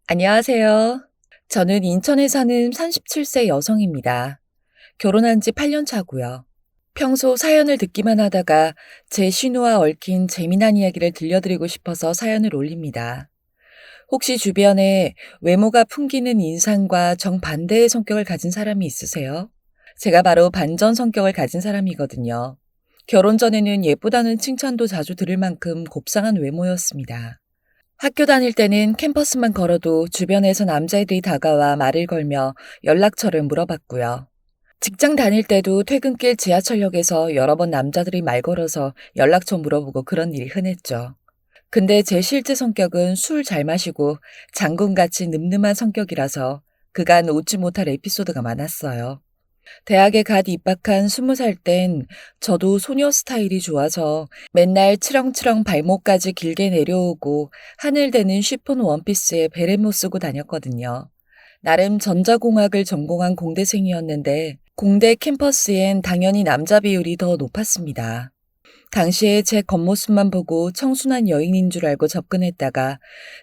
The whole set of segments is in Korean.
안녕하세요. 저는 인천에 사는 37세 여성입니다. 결혼한 지 8년 차고요. 평소 사연을 듣기만 하다가 제 신우와 얽힌 재미난 이야기를 들려드리고 싶어서 사연을 올립니다. 혹시 주변에 외모가 풍기는 인상과 정반대의 성격을 가진 사람이 있으세요? 제가 바로 반전 성격을 가진 사람이거든요. 결혼 전에는 예쁘다는 칭찬도 자주 들을 만큼 곱상한 외모였습니다. 학교 다닐 때는 캠퍼스만 걸어도 주변에서 남자애들이 다가와 말을 걸며 연락처를 물어봤고요. 직장 다닐 때도 퇴근길 지하철역에서 여러 번 남자들이 말 걸어서 연락처 물어보고 그런 일이 흔했죠. 근데 제 실제 성격은 술 잘 마시고 장군같이 늠름한 성격이라서 그간 웃지 못할 에피소드가 많았어요. 대학에 갓 입학한 20살 땐 저도 소녀 스타일이 좋아서 맨날 치렁치렁 발목까지 길게 내려오고 하늘대는 쉬폰 원피스에 베레모 쓰고 다녔거든요. 나름 전자공학을 전공한 공대생이었는데 공대 캠퍼스엔 당연히 남자 비율이 더 높았습니다. 당시에 제 겉모습만 보고 청순한 여인인 줄 알고 접근했다가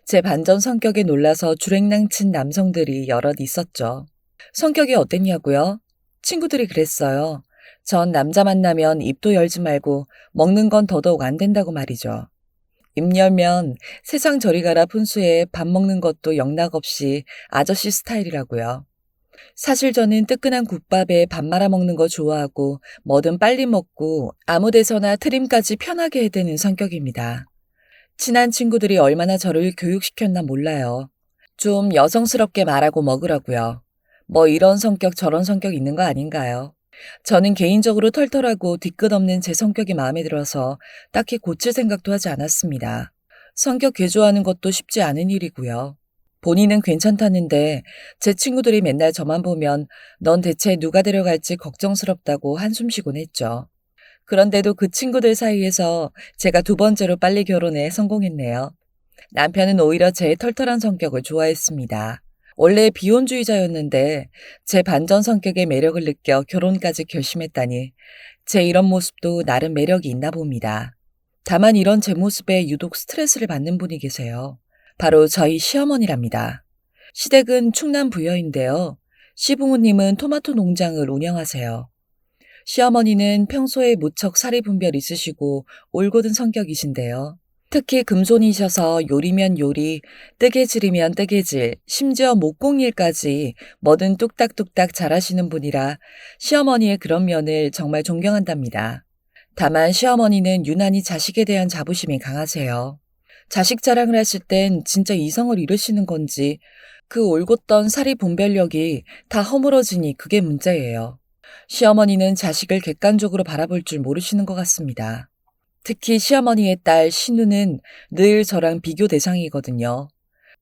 제 반전 성격에 놀라서 주랭랑친 남성들이 여럿 있었죠. 성격이 어땠냐고요? 친구들이 그랬어요. 전 남자 만나면 입도 열지 말고 먹는 건 더더욱 안 된다고 말이죠. 입 열면 세상 저리 가라 푼수에 밥 먹는 것도 영락없이 아저씨 스타일이라고요. 사실 저는 뜨끈한 국밥에 밥 말아 먹는 거 좋아하고 뭐든 빨리 먹고 아무 데서나 트림까지 편하게 해대는 성격입니다. 친한 친구들이 얼마나 저를 교육시켰나 몰라요. 좀 여성스럽게 말하고 먹으라고요. 뭐 이런 성격 저런 성격 있는 거 아닌가요? 저는 개인적으로 털털하고 뒤끝 없는 제 성격이 마음에 들어서 딱히 고칠 생각도 하지 않았습니다. 성격 개조하는 것도 쉽지 않은 일이고요. 본인은 괜찮다는데 제 친구들이 맨날 저만 보면 넌 대체 누가 데려갈지 걱정스럽다고 한숨 쉬곤 했죠. 그런데도 그 친구들 사이에서 제가 두 번째로 빨리 결혼해 성공했네요. 남편은 오히려 제 털털한 성격을 좋아했습니다. 원래 비혼주의자였는데 제 반전 성격의 매력을 느껴 결혼까지 결심했다니 제 이런 모습도 나름 매력이 있나 봅니다. 다만 이런 제 모습에 유독 스트레스를 받는 분이 계세요. 바로 저희 시어머니랍니다. 시댁은 충남 부여인데요. 시부모님은 토마토 농장을 운영하세요. 시어머니는 평소에 무척 사리분별 있으시고 올곧은 성격이신데요. 특히 금손이셔서 요리면 요리, 뜨개질이면 뜨개질, 심지어 목공일까지 뭐든 뚝딱뚝딱 잘하시는 분이라 시어머니의 그런 면을 정말 존경한답니다. 다만 시어머니는 유난히 자식에 대한 자부심이 강하세요. 자식 자랑을 하실 땐 진짜 이성을 잃으시는 건지 그 올곧던 사리 분별력이 다 허물어지니 그게 문제예요. 시어머니는 자식을 객관적으로 바라볼 줄 모르시는 것 같습니다. 특히 시어머니의 딸 신우는 늘 저랑 비교 대상이거든요.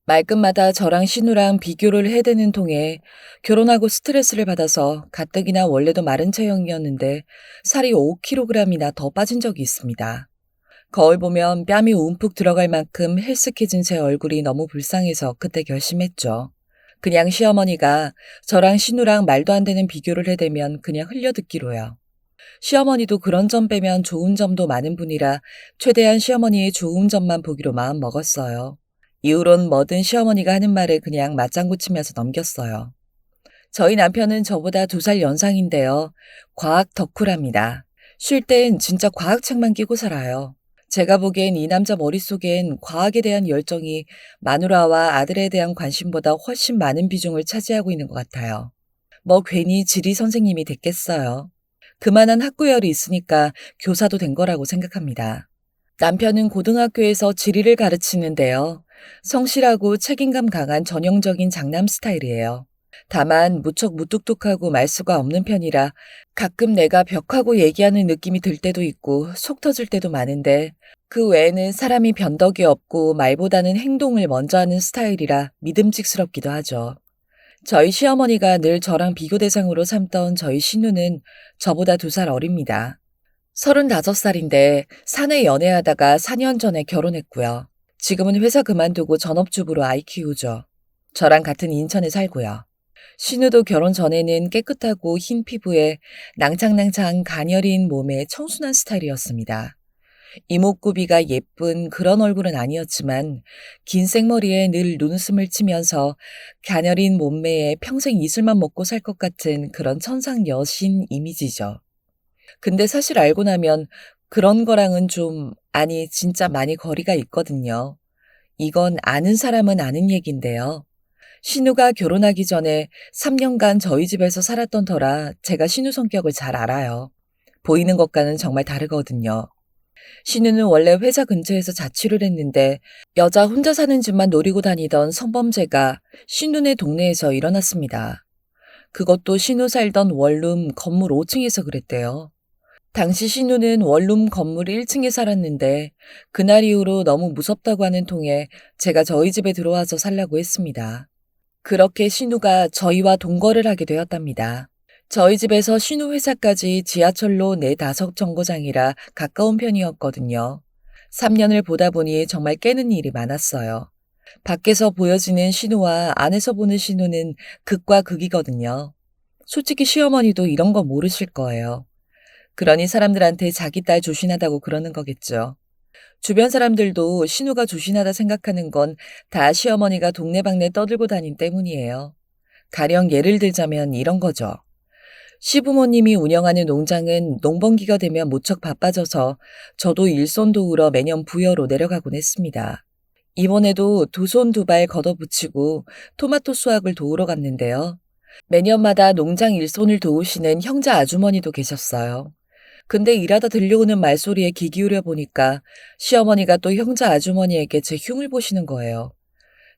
말끝마다 저랑 신우랑 비교를 해대는 통에 결혼하고 스트레스를 받아서 가뜩이나 원래도 마른 체형이었는데 살이 5kg이나 더 빠진 적이 있습니다. 거울 보면 뺨이 움푹 들어갈 만큼 헬스케진 제 얼굴이 너무 불쌍해서 그때 결심했죠. 그냥 시어머니가 저랑 신우랑 말도 안 되는 비교를 해대면 그냥 흘려듣기로요. 시어머니도 그런 점 빼면 좋은 점도 많은 분이라 최대한 시어머니의 좋은 점만 보기로 마음 먹었어요. 이후론 뭐든 시어머니가 하는 말에 그냥 맞장구 치면서 넘겼어요. 저희 남편은 저보다 2살 연상인데요. 과학 덕후랍니다. 쉴 땐 진짜 과학책만 끼고 살아요. 제가 보기엔 이 남자 머릿속엔 과학에 대한 열정이 마누라와 아들에 대한 관심보다 훨씬 많은 비중을 차지하고 있는 것 같아요. 뭐 괜히 지리 선생님이 됐겠어요. 그만한 학구열이 있으니까 교사도 된 거라고 생각합니다. 남편은 고등학교에서 지리를 가르치는데요. 성실하고 책임감 강한 전형적인 장남 스타일이에요. 다만 무척 무뚝뚝하고 말수가 없는 편이라 가끔 내가 벽하고 얘기하는 느낌이 들 때도 있고 속 터질 때도 많은데 그 외에는 사람이 변덕이 없고 말보다는 행동을 먼저 하는 스타일이라 믿음직스럽기도 하죠. 저희 시어머니가 늘 저랑 비교 대상으로 삼던 저희 신우는 저보다 2살 어립니다. 35살인데 사내 연애하다가 4년 전에 결혼했고요. 지금은 회사 그만두고 전업주부로 아이 키우죠. 저랑 같은 인천에 살고요. 신우도 결혼 전에는 깨끗하고 흰 피부에 낭창낭창 가녀린 몸에 청순한 스타일이었습니다. 이목구비가 예쁜 그런 얼굴은 아니었지만 긴 생머리에 늘 눈웃음을 치면서 가녀린 몸매에 평생 이슬만 먹고 살 것 같은 그런 천상 여신 이미지죠. 근데 사실 알고 나면 그런 거랑은 아니, 진짜 많이 거리가 있거든요. 이건 아는 사람은 아는 얘긴데요. 신우가 결혼하기 전에 3년간 저희 집에서 살았던 터라 제가 신우 성격을 잘 알아요. 보이는 것과는 정말 다르거든요. 신우는 원래 회사 근처에서 자취를 했는데 여자 혼자 사는 집만 노리고 다니던 성범죄가 신우네 동네에서 일어났습니다. 그것도 신우 살던 원룸 건물 5층에서 그랬대요. 당시 신우는 원룸 건물 1층에 살았는데 그날 이후로 너무 무섭다고 하는 통에 제가 저희 집에 들어와서 살라고 했습니다. 그렇게 신우가 저희와 동거를 하게 되었답니다. 저희 집에서 신우 회사까지 지하철로 4-5 정거장이라 가까운 편이었거든요. 3년을 보다 보니 정말 깨는 일이 많았어요. 밖에서 보여지는 신우와 안에서 보는 신우는 극과 극이거든요. 솔직히 시어머니도 이런 거 모르실 거예요. 그러니 사람들한테 자기 딸 조신하다고 그러는 거겠죠. 주변 사람들도 신우가 조신하다 생각하는 건 다 시어머니가 동네방네 떠들고 다닌 때문이에요. 가령 예를 들자면 이런 거죠. 시부모님이 운영하는 농장은 농번기가 되면 무척 바빠져서 저도 일손 도우러 매년 부여로 내려가곤 했습니다. 이번에도 2손 2발 걷어붙이고 토마토 수확을 도우러 갔는데요. 매년마다 농장 일손을 도우시는 형제 아주머니도 계셨어요. 근데 일하다 들려오는 말소리에 귀 기울여 보니까 시어머니가 또 형제 아주머니에게 제 흉을 보시는 거예요.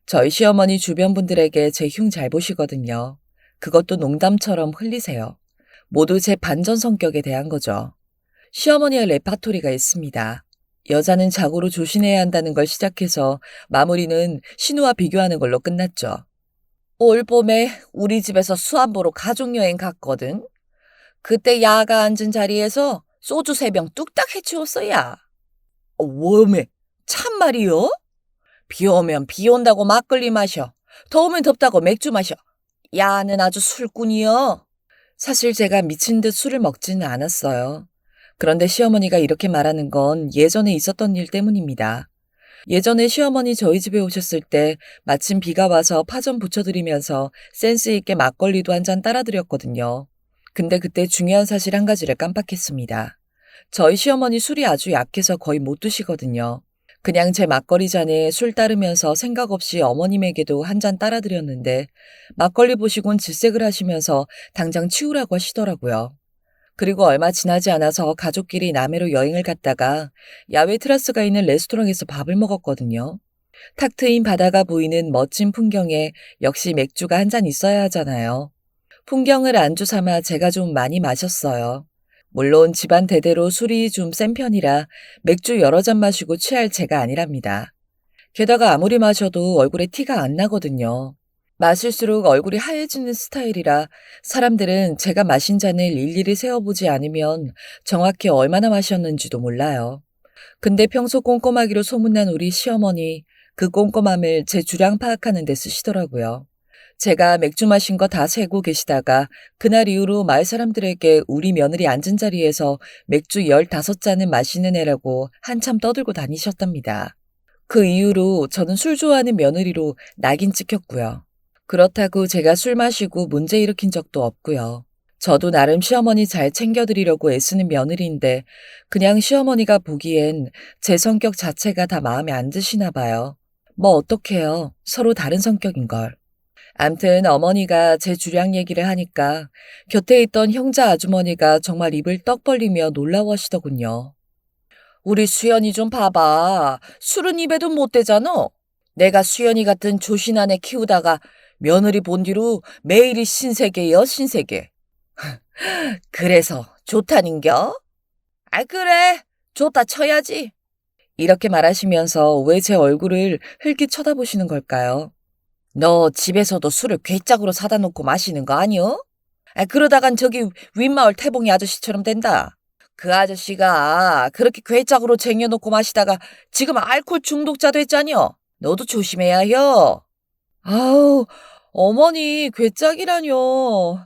저희 시어머니 주변 분들에게 제 흉 잘 보시거든요. 그것도 농담처럼 흘리세요. 모두 제 반전 성격에 대한 거죠. 시어머니의 레파토리가 있습니다. 여자는 자고로 조신해야 한다는 걸 시작해서 마무리는 신우와 비교하는 걸로 끝났죠. 올 봄에 우리 집에서 수안보로 가족여행 갔거든. 그때 야가 앉은 자리에서 소주 3병 뚝딱 해치웠어, 야. 워메, 참말이요? 비 오면 비 온다고 막걸리 마셔. 더우면 덥다고 맥주 마셔. 야는 아주 술꾼이여. 사실 제가 미친 듯 술을 먹지는 않았어요. 그런데 시어머니가 이렇게 말하는 건 예전에 있었던 일 때문입니다. 예전에 시어머니 저희 집에 오셨을 때 마침 비가 와서 파 좀 부쳐드리면서 센스 있게 막걸리도 한 잔 따라드렸거든요. 근데 그때 중요한 사실 한 가지를 깜빡했습니다. 저희 시어머니 술이 아주 약해서 거의 못 드시거든요. 그냥 제 막걸리 잔에 술 따르면서 생각 없이 어머님에게도 한 잔 따라드렸는데 막걸리 보시곤 질색을 하시면서 당장 치우라고 하시더라고요. 그리고 얼마 지나지 않아서 가족끼리 남해로 여행을 갔다가 야외 테라스가 있는 레스토랑에서 밥을 먹었거든요. 탁 트인 바다가 보이는 멋진 풍경에 역시 맥주가 한 잔 있어야 하잖아요. 풍경을 안주 삼아 제가 좀 많이 마셨어요. 물론 집안 대대로 술이 좀 센 편이라 맥주 여러 잔 마시고 취할 제가 아니랍니다. 게다가 아무리 마셔도 얼굴에 티가 안 나거든요. 마실수록 얼굴이 하얘지는 스타일이라 사람들은 제가 마신 잔을 일일이 세어보지 않으면 정확히 얼마나 마셨는지도 몰라요. 근데 평소 꼼꼼하기로 소문난 우리 시어머니, 그 꼼꼼함을 제 주량 파악하는 데 쓰시더라고요. 제가 맥주 마신 거 다 세고 계시다가 그날 이후로 마을 사람들에게 우리 며느리 앉은 자리에서 맥주 15잔은 마시는 애라고 한참 떠들고 다니셨답니다. 그 이후로 저는 술 좋아하는 며느리로 낙인 찍혔고요. 그렇다고 제가 술 마시고 문제 일으킨 적도 없고요. 저도 나름 시어머니 잘 챙겨드리려고 애쓰는 며느리인데 그냥 시어머니가 보기엔 제 성격 자체가 다 마음에 안 드시나 봐요. 뭐 어떡해요. 서로 다른 성격인걸. 암튼 어머니가 제 주량 얘기를 하니까 곁에 있던 형자 아주머니가 정말 입을 떡 벌리며 놀라워하시더군요. 우리 수연이 좀 봐봐. 술은 입에도 못 대잖아. 내가 수연이 같은 조신한 애 키우다가 며느리 본 뒤로 매일이 신세계여 신세계. 그래서 좋다nin겨? 아 그래. 좋다 쳐야지. 이렇게 말하시면서 왜 제 얼굴을 흘낏 쳐다보시는 걸까요? 너 집에서도 술을 괴짝으로 사다 놓고 마시는 거 아니여? 아 그러다간 저기 윗마을 태봉이 아저씨처럼 된다. 그 아저씨가 그렇게 괴짝으로 쟁여놓고 마시다가 지금 알코올 중독자 됐잖여. 너도 조심해야 해요. 아우, 어머니 괴짝이라뇨.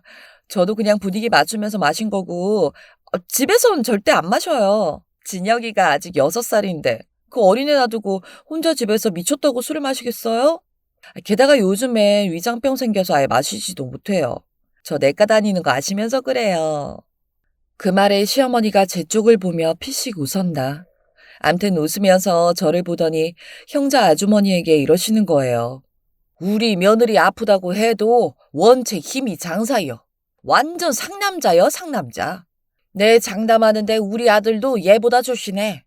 저도 그냥 분위기 맞추면서 마신 거고 집에서는 절대 안 마셔요. 진혁이가 아직 6살인데 그 어린애 놔두고 혼자 집에서 미쳤다고 술을 마시겠어요? 게다가 요즘에 위장병 생겨서 아예 마시지도 못해요. 저 내과 다니는 거 아시면서 그래요. 그 말에 시어머니가 제 쪽을 보며 피식 웃었나. 암튼 웃으면서 저를 보더니 형자 아주머니에게 이러시는 거예요. 우리 며느리 아프다고 해도 원체 힘이 장사요. 완전 상남자요, 상남자. 내 장담하는데 우리 아들도 얘보다 조신해.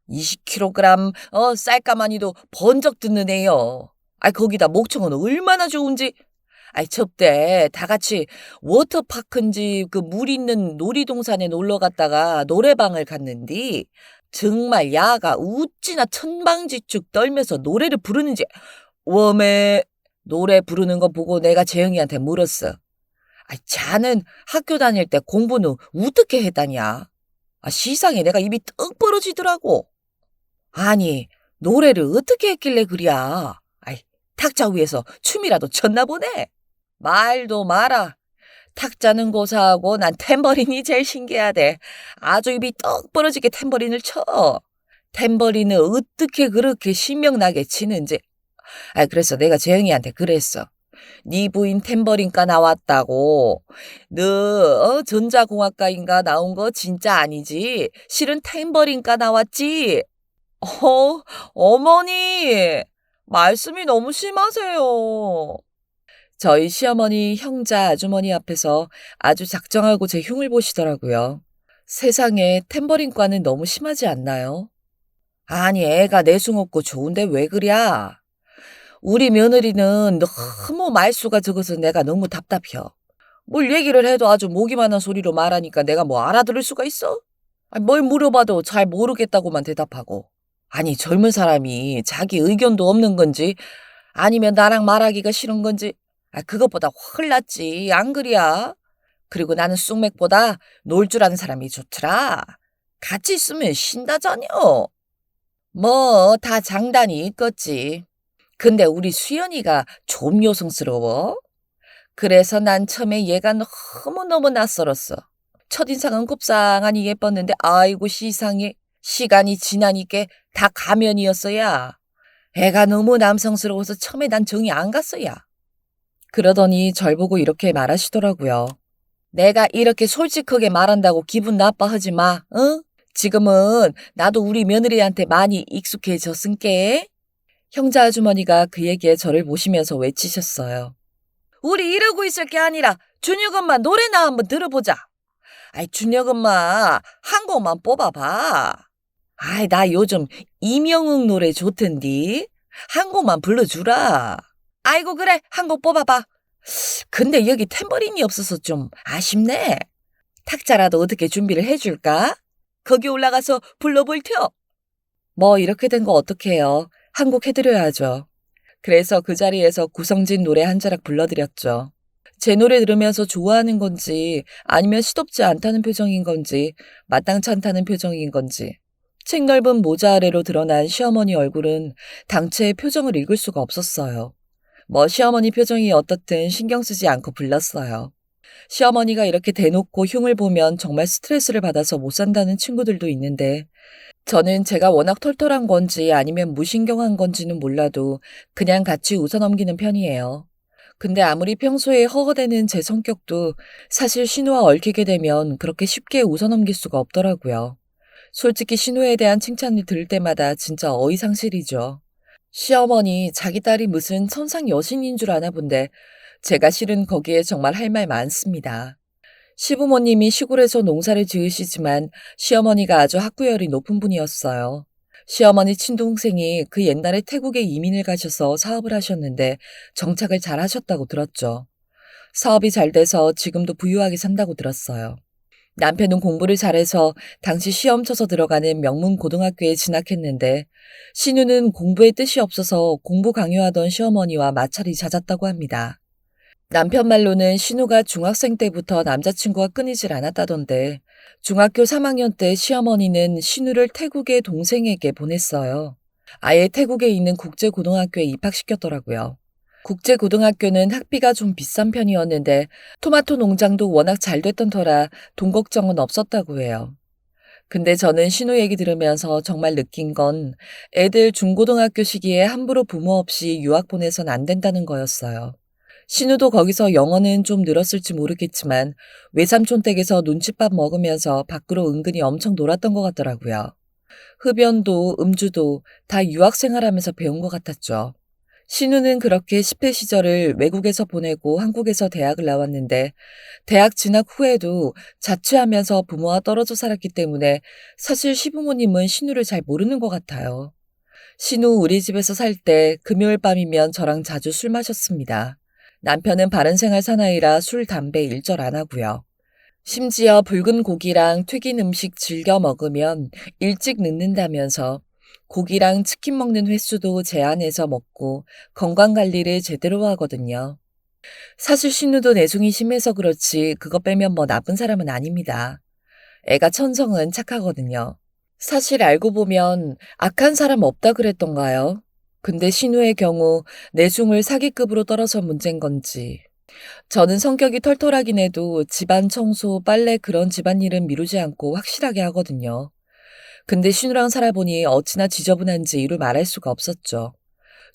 20kg 쌀가마니도 번쩍 듣는 애요. 거기다 목청은 얼마나 좋은지. 접대 다 같이 워터파크인지 그 물 있는 놀이동산에 놀러 갔다가 노래방을 갔는디 정말 야가 우찌나 천방지축 떨면서 노래를 부르는지 웜에 노래 부르는 거 보고 내가 재영이한테 물었어. 자는 학교 다닐 때 공부는 어떻게 했다냐? 시상에 내가 입이 떡 벌어지더라고. 아니, 노래를 어떻게 했길래 그랴? 탁자 위에서 춤이라도 췄나 보네. 말도 마라. 탁자는 고사하고 난 탬버린이 제일 신기하대. 아주 입이 떡 벌어지게 탬버린을 쳐. 탬버린을 어떻게 그렇게 신명나게 치는지. 그래서 내가 재영이한테 그랬어. 네 부인 탬버린과 나왔다고. 너 전자공학과인가 나온 거 진짜 아니지? 실은 탬버린과 나왔지? 어머니, 말씀이 너무 심하세요. 저희 시어머니, 형자, 아주머니 앞에서 아주 작정하고 제 흉을 보시더라고요. 세상에 탬버린과는 너무 심하지 않나요? 아니, 애가 내숭 없고 좋은데 왜 그랴? 우리 며느리는 너무 말수가 적어서 내가 너무 답답혀. 뭘 얘기를 해도 아주 목이만한 소리로 말하니까 내가 뭐 알아들을 수가 있어? 뭘 물어봐도 잘 모르겠다고만 대답하고. 아니, 젊은 사람이 자기 의견도 없는 건지 아니면 나랑 말하기가 싫은 건지 그것보다 훨 낫지, 안 그랴? 그리고 나는 쑥맥보다 놀 줄 아는 사람이 좋더라. 같이 있으면 신다자녀. 뭐 다 장단이 있겠지. 근데 우리 수연이가 좀 여성스러워. 그래서 난 처음에 얘가 너무너무 낯설었어. 첫인상은 곱상하니 예뻤는데 아이고 시상에 시간이 지나니까 다 가면이었어야. 애가 너무 남성스러워서 처음에 난 정이 안 갔어야. 그러더니 절 보고 이렇게 말하시더라고요. 내가 이렇게 솔직하게 말한다고 기분 나빠하지 마, 응? 지금은 나도 우리 며느리한테 많이 익숙해졌은께. 형자 아주머니가 그 얘기에 저를 보시면서 외치셨어요. 우리 이러고 있을 게 아니라 준혁 엄마 노래나 한번 들어보자. 준혁 엄마 한 곡만 뽑아봐. 나 요즘 이명웅 노래 좋던디. 한 곡만 불러주라. 아이고 그래 한 곡 뽑아봐. 근데 여기 탬버린이 없어서 좀 아쉽네. 탁자라도 어떻게 준비를 해줄까? 거기 올라가서 불러볼 텨. 뭐 이렇게 된 거 어떡해요. 한 곡 해드려야죠. 그래서 그 자리에서 구성진 노래 한 자락 불러드렸죠. 제 노래 들으면서 좋아하는 건지 아니면 시덥지 않다는 표정인 건지 마땅치 않다는 표정인 건지 책 넓은 모자 아래로 드러난 시어머니 얼굴은 당최 표정을 읽을 수가 없었어요. 뭐 시어머니 표정이 어떻든 신경 쓰지 않고 불렀어요. 시어머니가 이렇게 대놓고 흉을 보면 정말 스트레스를 받아서 못 산다는 친구들도 있는데 저는 제가 워낙 털털한 건지 아니면 무신경한 건지는 몰라도 그냥 같이 웃어넘기는 편이에요. 근데 아무리 평소에 허허대는 제 성격도 사실 신우와 얽히게 되면 그렇게 쉽게 웃어넘길 수가 없더라고요. 솔직히 신우에 대한 칭찬을 들을 때마다 진짜 어이상실이죠. 시어머니 자기 딸이 무슨 천상 여신인 줄 아나 본데 제가 실은 거기에 정말 할 말 많습니다. 시부모님이 시골에서 농사를 지으시지만 시어머니가 아주 학구열이 높은 분이었어요. 시어머니 친동생이 그 옛날에 태국에 이민을 가셔서 사업을 하셨는데 정착을 잘 하셨다고 들었죠. 사업이 잘 돼서 지금도 부유하게 산다고 들었어요. 남편은 공부를 잘해서 당시 시험 쳐서 들어가는 명문 고등학교에 진학했는데 신우는 공부에 뜻이 없어서 공부 강요하던 시어머니와 마찰이 잦았다고 합니다. 남편 말로는 신우가 중학생 때부터 남자친구가 끊이질 않았다던데 중학교 3학년 때 시어머니는 신우를 태국의 동생에게 보냈어요. 아예 태국에 있는 국제고등학교에 입학시켰더라고요. 국제고등학교는 학비가 좀 비싼 편이었는데 토마토 농장도 워낙 잘 됐던 터라 돈 걱정은 없었다고 해요. 근데 저는 신우 얘기 들으면서 정말 느낀 건 애들 중고등학교 시기에 함부로 부모 없이 유학 보내선 안 된다는 거였어요. 신우도 거기서 영어는 좀 늘었을지 모르겠지만 외삼촌 댁에서 눈칫밥 먹으면서 밖으로 은근히 엄청 놀았던 것 같더라고요. 흡연도 음주도 다 유학 생활하면서 배운 것 같았죠. 신우는 그렇게 10대 시절을 외국에서 보내고 한국에서 대학을 나왔는데 대학 진학 후에도 자취하면서 부모와 떨어져 살았기 때문에 사실 시부모님은 신우를 잘 모르는 것 같아요. 신우 우리 집에서 살 때 금요일 밤이면 저랑 자주 술 마셨습니다. 남편은 바른 생활 사나이라 술, 담배 일절 안 하고요. 심지어 붉은 고기랑 튀긴 음식 즐겨 먹으면 일찍 늙는다면서 고기랑 치킨 먹는 횟수도 제한해서 먹고 건강 관리를 제대로 하거든요. 사실 신우도 내숭이 심해서 그렇지 그거 빼면 뭐 나쁜 사람은 아닙니다. 애가 천성은 착하거든요. 사실 알고 보면 악한 사람 없다 그랬던가요? 근데 신우의 경우 내숭을 사기급으로 떨어져 문제인 건지. 저는 성격이 털털하긴 해도 집안 청소, 빨래 그런 집안일은 미루지 않고 확실하게 하거든요. 근데 신우랑 살아보니 어찌나 지저분한지 이루 말할 수가 없었죠.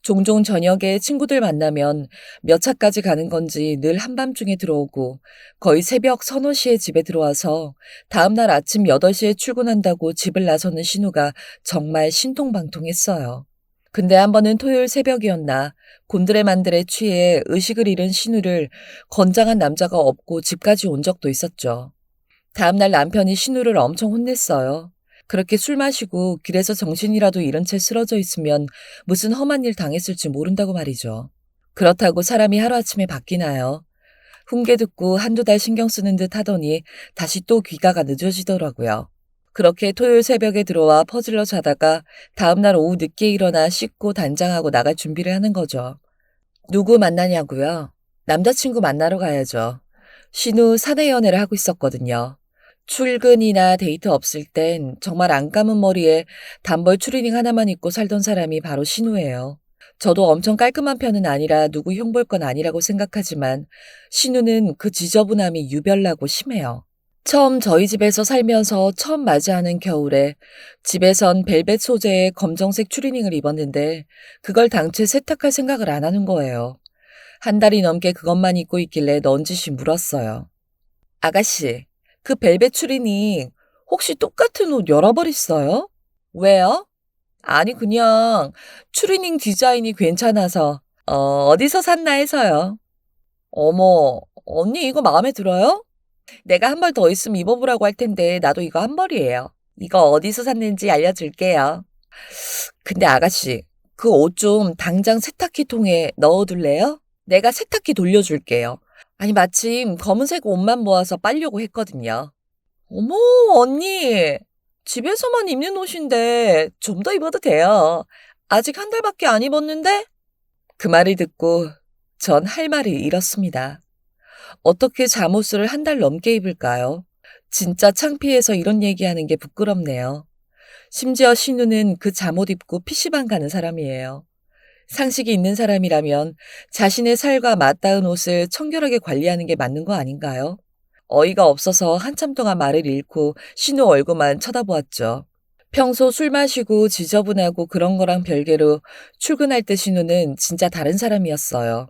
종종 저녁에 친구들 만나면 몇 차까지 가는 건지 늘 한밤중에 들어오고 거의 새벽 서너 시에 집에 들어와서 다음날 아침 8시에 출근한다고 집을 나서는 신우가 정말 신통방통했어요. 근데 한 번은 토요일 새벽이었나 곤드레만드레 취해 의식을 잃은 신우를 건장한 남자가 업고 집까지 온 적도 있었죠. 다음날 남편이 신우를 엄청 혼냈어요. 그렇게 술 마시고 길에서 정신이라도 잃은 채 쓰러져 있으면 무슨 험한 일 당했을지 모른다고 말이죠. 그렇다고 사람이 하루아침에 바뀌나요? 훈계 듣고 한두 달 신경 쓰는 듯 하더니 다시 또 귀가가 늦어지더라고요. 그렇게 토요일 새벽에 들어와 퍼질러 자다가 다음날 오후 늦게 일어나 씻고 단장하고 나갈 준비를 하는 거죠. 누구 만나냐고요? 남자친구 만나러 가야죠. 신우 사내 연애를 하고 있었거든요. 출근이나 데이트 없을 땐 정말 안 감은 머리에 단벌 추리닝 하나만 입고 살던 사람이 바로 신우예요. 저도 엄청 깔끔한 편은 아니라 누구 흉볼 건 아니라고 생각하지만 신우는 그 지저분함이 유별나고 심해요. 처음 저희 집에서 살면서 처음 맞이하는 겨울에 집에선 벨벳 소재의 검정색 추리닝을 입었는데 그걸 당최 세탁할 생각을 안 하는 거예요. 한 달이 넘게 그것만 입고 있길래 넌지시 물었어요. 아가씨, 그 벨벳 추리닝 혹시 똑같은 옷 여러 벌 있어요? 왜요? 아니 그냥 추리닝 디자인이 괜찮아서 어디서 샀나 해서요. 어머, 언니 이거 마음에 들어요? 내가 한 벌 더 있으면 입어보라고 할 텐데 나도 이거 한 벌이에요. 이거 어디서 샀는지 알려줄게요. 근데 아가씨, 그 옷 좀 당장 세탁기 통에 넣어둘래요? 내가 세탁기 돌려줄게요. 아니 마침 검은색 옷만 모아서 빨려고 했거든요. 어머, 언니. 집에서만 입는 옷인데 좀 더 입어도 돼요. 아직 한 달밖에 안 입었는데? 그 말을 듣고 전 할 말을 잃었습니다. 어떻게 잠옷을 한 달 넘게 입을까요? 진짜 창피해서 이런 얘기하는 게 부끄럽네요. 심지어 신우는 그 잠옷 입고 PC방 가는 사람이에요. 상식이 있는 사람이라면 자신의 살과 맞닿은 옷을 청결하게 관리하는 게 맞는 거 아닌가요? 어이가 없어서 한참 동안 말을 잃고 신우 얼굴만 쳐다보았죠. 평소 술 마시고 지저분하고 그런 거랑 별개로 출근할 때 신우는 진짜 다른 사람이었어요.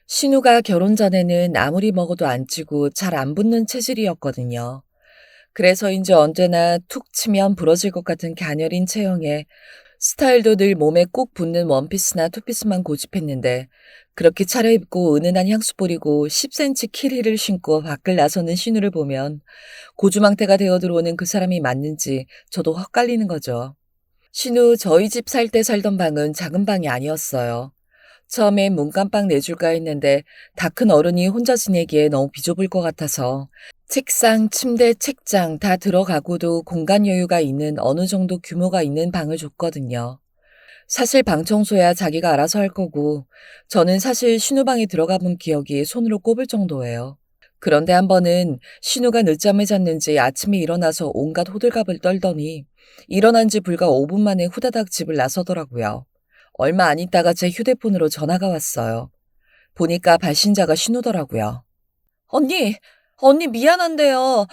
신우가 결혼 전에는 아무리 먹어도 안 찌고 잘 안 붙는 체질이었거든요. 그래서인지 언제나 툭 치면 부러질 것 같은 갸녀린 체형에 스타일도 늘 몸에 꼭 붙는 원피스나 투피스만 고집했는데 그렇게 차려입고 은은한 향수 뿌리고 10cm 킬힐을 신고 밖을 나서는 신우를 보면 고주망태가 되어 들어오는 그 사람이 맞는지 저도 헛갈리는 거죠. 신우 저희 집 살 때 살던 방은 작은 방이 아니었어요. 처음엔 문간방 내줄까 했는데 다 큰 어른이 혼자 지내기에 너무 비좁을 것 같아서 책상, 침대, 책장 다 들어가고도 공간 여유가 있는 어느 정도 규모가 있는 방을 줬거든요. 사실 방 청소야 자기가 알아서 할 거고 저는 사실 신우방에 들어가 본 기억이 손으로 꼽을 정도예요. 그런데 한 번은 신우가 늦잠을 잤는지 아침에 일어나서 온갖 호들갑을 떨더니 일어난 지 불과 5분 만에 후다닥 집을 나서더라고요. 얼마 안 있다가 제 휴대폰으로 전화가 왔어요. 보니까 발신자가 신우더라고요. 언니, 언니 미안한데요.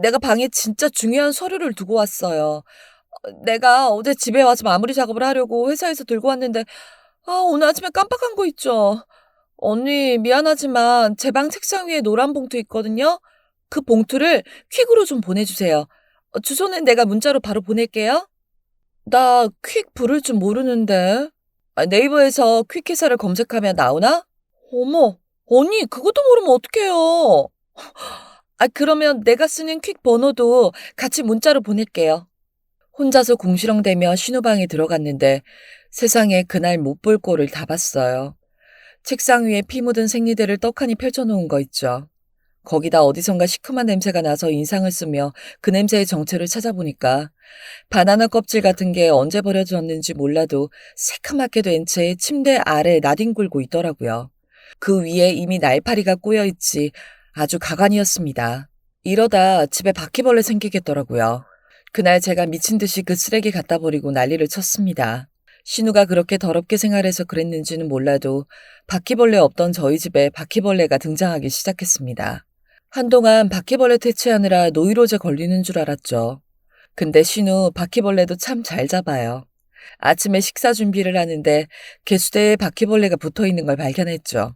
내가 방에 진짜 중요한 서류를 두고 왔어요. 내가 어제 집에 와서 마무리 작업을 하려고 회사에서 들고 왔는데, 오늘 아침에 깜빡한 거 있죠. 언니, 미안하지만 제 방 책상 위에 노란 봉투 있거든요. 그 봉투를 퀵으로 좀 보내주세요. 주소는 내가 문자로 바로 보낼게요. 나 퀵 부를 줄 모르는데. 네이버에서 퀵 회사를 검색하면 나오나? 어머, 언니, 그것도 모르면 어떡해요. 그러면 내가 쓰는 퀵 번호도 같이 문자로 보낼게요. 혼자서 궁시렁대며 신호방에 들어갔는데 세상에 그날 못 볼 꼴을 다 봤어요. 책상 위에 피 묻은 생리대를 떡하니 펼쳐놓은 거 있죠. 거기다 어디선가 시큼한 냄새가 나서 인상을 쓰며 그 냄새의 정체를 찾아보니까 바나나 껍질 같은 게 언제 버려졌는지 몰라도 새카맣게 된 채 침대 아래 나뒹굴고 있더라고요. 그 위에 이미 날파리가 꼬여있지 아주 가관이었습니다. 이러다 집에 바퀴벌레 생기겠더라고요. 그날 제가 미친 듯이 그 쓰레기 갖다 버리고 난리를 쳤습니다. 신우가 그렇게 더럽게 생활해서 그랬는지는 몰라도 바퀴벌레 없던 저희 집에 바퀴벌레가 등장하기 시작했습니다. 한동안 바퀴벌레 퇴치하느라 노이로제 걸리는 줄 알았죠. 근데 신우 바퀴벌레도 참 잘 잡아요. 아침에 식사 준비를 하는데 개수대에 바퀴벌레가 붙어 있는 걸 발견했죠.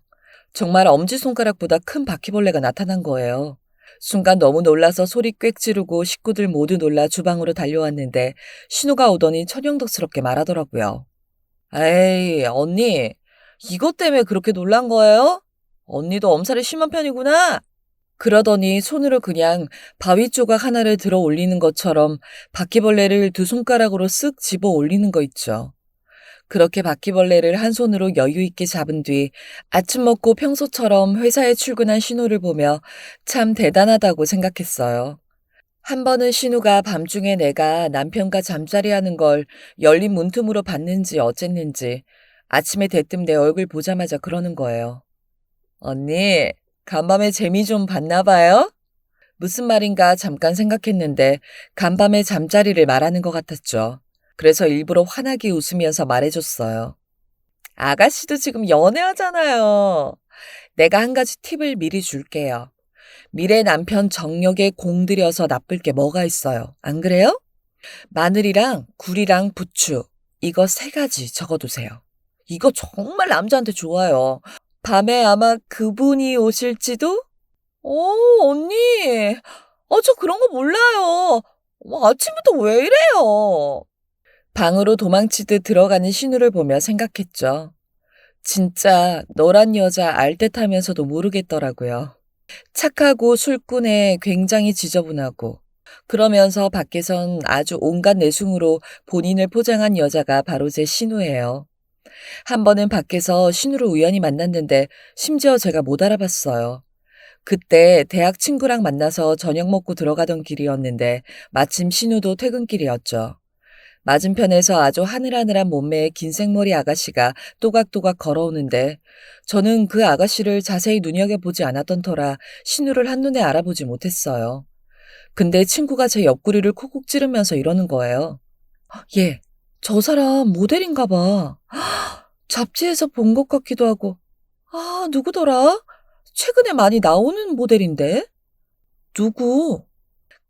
정말 엄지손가락보다 큰 바퀴벌레가 나타난 거예요. 순간 너무 놀라서 소리 꽥 지르고 식구들 모두 놀라 주방으로 달려왔는데 신우가 오더니 천연덕스럽게 말하더라고요. 에이, 언니, 이것 때문에 그렇게 놀란 거예요? 언니도 엄살이 심한 편이구나. 그러더니 손으로 그냥 바위 조각 하나를 들어 올리는 것처럼 바퀴벌레를 두 손가락으로 쓱 집어 올리는 거 있죠. 그렇게 바퀴벌레를 한 손으로 여유 있게 잡은 뒤 아침 먹고 평소처럼 회사에 출근한 신우를 보며 참 대단하다고 생각했어요. 한 번은 신우가 밤중에 내가 남편과 잠자리 하는 걸 열린 문틈으로 봤는지 어쨌는지 아침에 대뜸 내 얼굴 보자마자 그러는 거예요. 언니, 간밤에 재미 좀 봤나 봐요? 무슨 말인가 잠깐 생각했는데 간밤에 잠자리를 말하는 것 같았죠. 그래서 일부러 환하게 웃으면서 말해줬어요. 아가씨도 지금 연애하잖아요. 내가 한 가지 팁을 미리 줄게요. 미래 남편 정력에 공들여서 나쁠 게 뭐가 있어요. 안 그래요? 마늘이랑 굴이랑 부추 이거 3가지 적어두세요. 이거 정말 남자한테 좋아요. 밤에 아마 그분이 오실지도? 언니. 저 그런 거 몰라요. 아침부터 왜 이래요? 방으로 도망치듯 들어가는 신우를 보며 생각했죠. 진짜 너란 여자 알 듯하면서도 모르겠더라고요. 착하고 술꾼에 굉장히 지저분하고 그러면서 밖에선 아주 온갖 내숭으로 본인을 포장한 여자가 바로 제 신우예요. 한 번은 밖에서 신우를 우연히 만났는데 심지어 제가 못 알아봤어요. 그때 대학 친구랑 만나서 저녁 먹고 들어가던 길이었는데 마침 신우도 퇴근길이었죠. 맞은편에서 아주 하늘하늘한 몸매의 긴 생머리 아가씨가 또각또각 걸어오는데 저는 그 아가씨를 자세히 눈여겨보지 않았던 터라 신우를 한눈에 알아보지 못했어요. 근데 친구가 제 옆구리를 콕콕 찌르면서 이러는 거예요. 얘, 저 사람 모델인가 봐. 잡지에서 본 것 같기도 하고. 누구더라? 최근에 많이 나오는 모델인데? 누구?